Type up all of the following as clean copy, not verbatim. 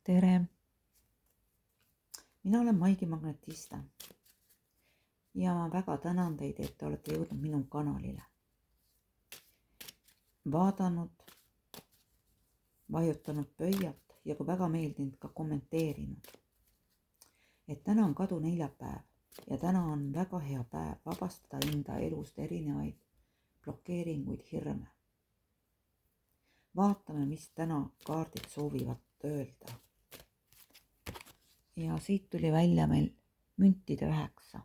tere! Mina olen Maigi Magnetista ja ma väga tänan teid, et te olete jõudnud minu kanalile. Vaadanud, vajutanud pöialt ja kui väga meeldinud ka kommenteerinud. Et täna on kaduneljapäev ja täna on väga hea päev vabastada enda elust erinevaid blokeeringuid, hirme. Vaatame, mis täna kaardid soovivad öelda. Ja siit tuli välja meil müntide 9.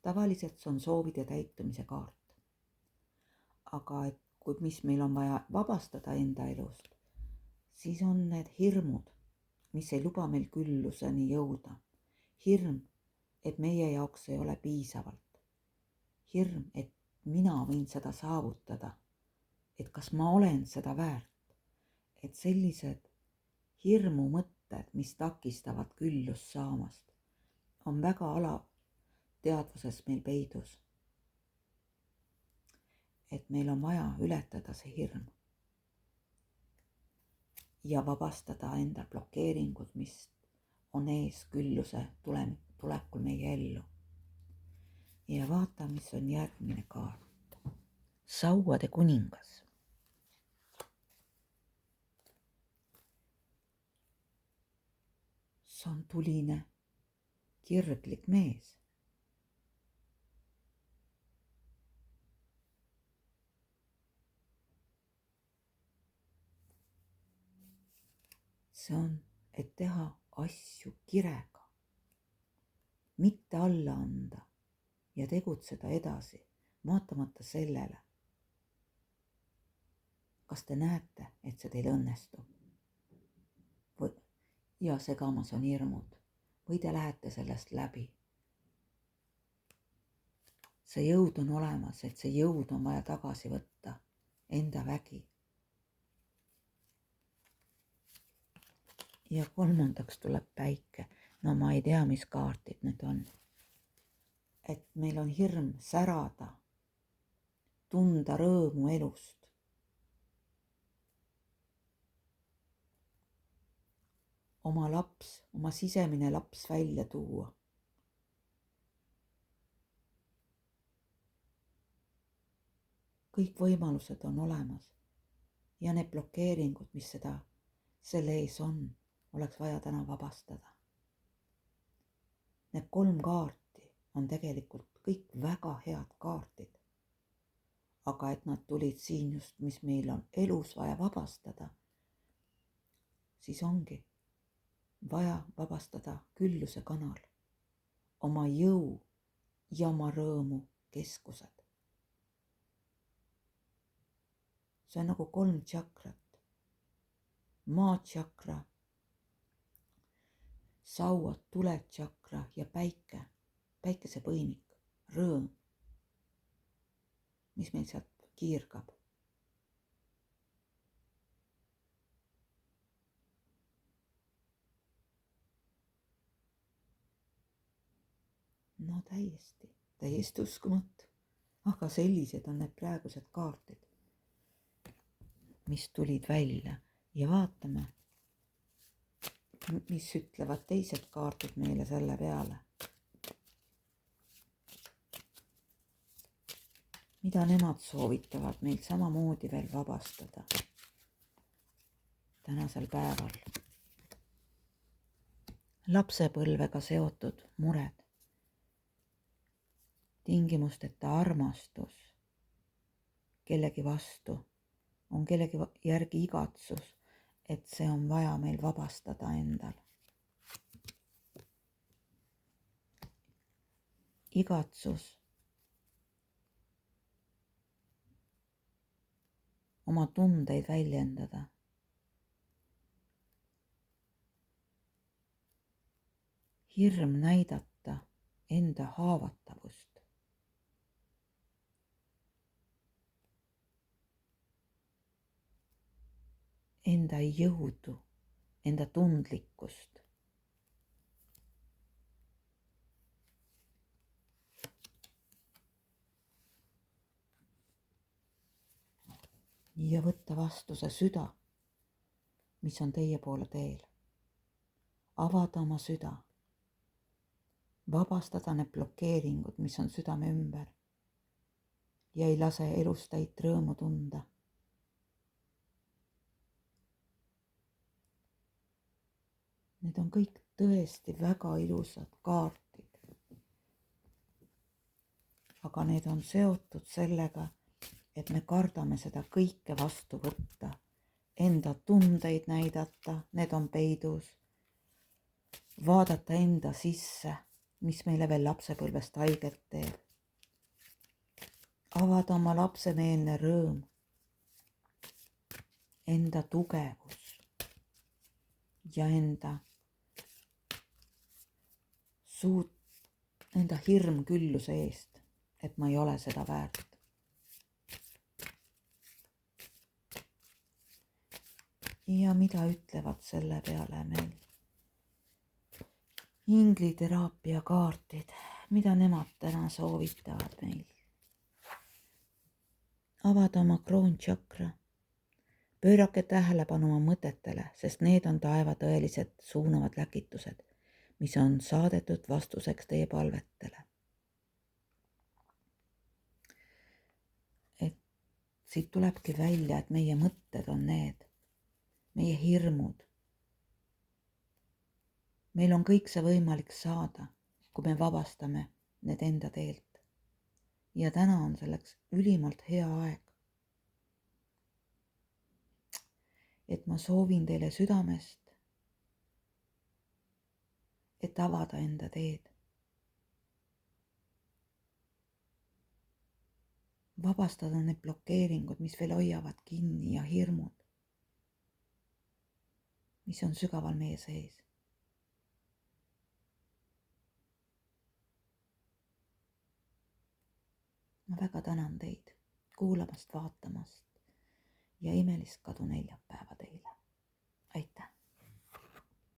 Tavaliselt see on soovide täitumise kaart. Aga mis meil on vaja vabastada enda elust, siis on need hirmud, mis ei luba meil külluseni jõuda. Hirm, et meie jaoks ei ole piisavalt. Hirm, et mina võin seda saavutada. Et kas ma olen seda väärt. Et sellised hirmu mõtted, mis takistavad küllust saamast, on väga alateadvuses meil peidus. Et meil on vaja ületada see hirm ja vabastada enda blokeeringud, mis on ees külluse tulekul meie ellu. Ja vaata, mis on järgmine kaart. Sauade kuningas. See on tuline, kirglik mees. See on, et teha asju kirega, mitte alla anda ja tegutseda edasi, vaatamata sellele. Kas te näete, et see teil õnnestub? Ja segamas on hirmud. Või te lähete sellest läbi. See jõud on olemas, et see jõud on vaja tagasi võtta. Enda vägi. Ja kolmandaks tuleb päike. No ma ei tea, mis kaardid need on. Et meil on hirm särada. Tunda rõõmu elust. Oma sisemine laps välja tuua. Kõik võimalused on olemas ja need blokeeringud, mis selle ees on, oleks vaja täna vabastada. Need 3 kaarti on tegelikult kõik väga head kaardid. Aga et nad tulid siin just, mis meil on elus vaja vabastada, siis ongi vaja vabastada külluse kanal, oma jõu ja oma rõõmu keskused. See on nagu 3 tšakrat. Maa tšakra, sauad, tule tšakra ja päike, päikesepõinik, rõõm, mis meil sealt kiirgab. No täiesti uskumatu, aga sellised on need praegused kaardid, mis tulid välja ja vaatame, mis ütlevad teised kaardid meile selle peale. Mida nemad soovitavad meil samamoodi veel vabastada tänasel päeval. Lapsepõlvega seotud mured. Tingimusteta armastus kellegi vastu on kellegi järgi igatsus, et see on vaja meil vabastada endal. Igatsus oma tundeid väljendada. Hirm näidata enda haavatavust. Enda jõudu, enda tundlikkust. Ja võtta vastu see süda, mis on teie poole teel. avada oma süda, vabastada need blokeeringud, mis on südame ümber ja ei lase elus täit rõõmu tunda. Need on kõik tõesti väga ilusad kaardid, aga need on seotud sellega, et me kardame seda kõike vastu võtta, enda tundeid näidata, need on peidus, vaadata enda sisse, mis meile veel lapsepõlvest haiget teeb, avada oma lapsemeelne rõõm, enda tugevus ja enda hirm külluse eest, et ma ei ole seda väärt. Ja mida ütlevad selle peale meil ingliteraapia kaardid, mida nemad täna soovitavad meil? Avada oma kroončakra, pöörake tähelepanu oma mõtetele, sest need on taeva tõelised suunavad läkitused, mis on saadetud vastuseks teie palvetele. Et siit tulebki välja, et meie mõtted on need, meie hirmud. Meil on kõik see võimalik saada, kui me vabastame need enda teelt. Ja täna on selleks ülimalt hea aeg. Et ma soovin teile südamest, et avada enda teed. Vabastada need blokeeringud, mis veel hoiavad kinni ja hirmud, mis on sügaval meie sees. Ma väga tänan teid kuulamast, vaatamast ja imelist kaduneljapäeva teile.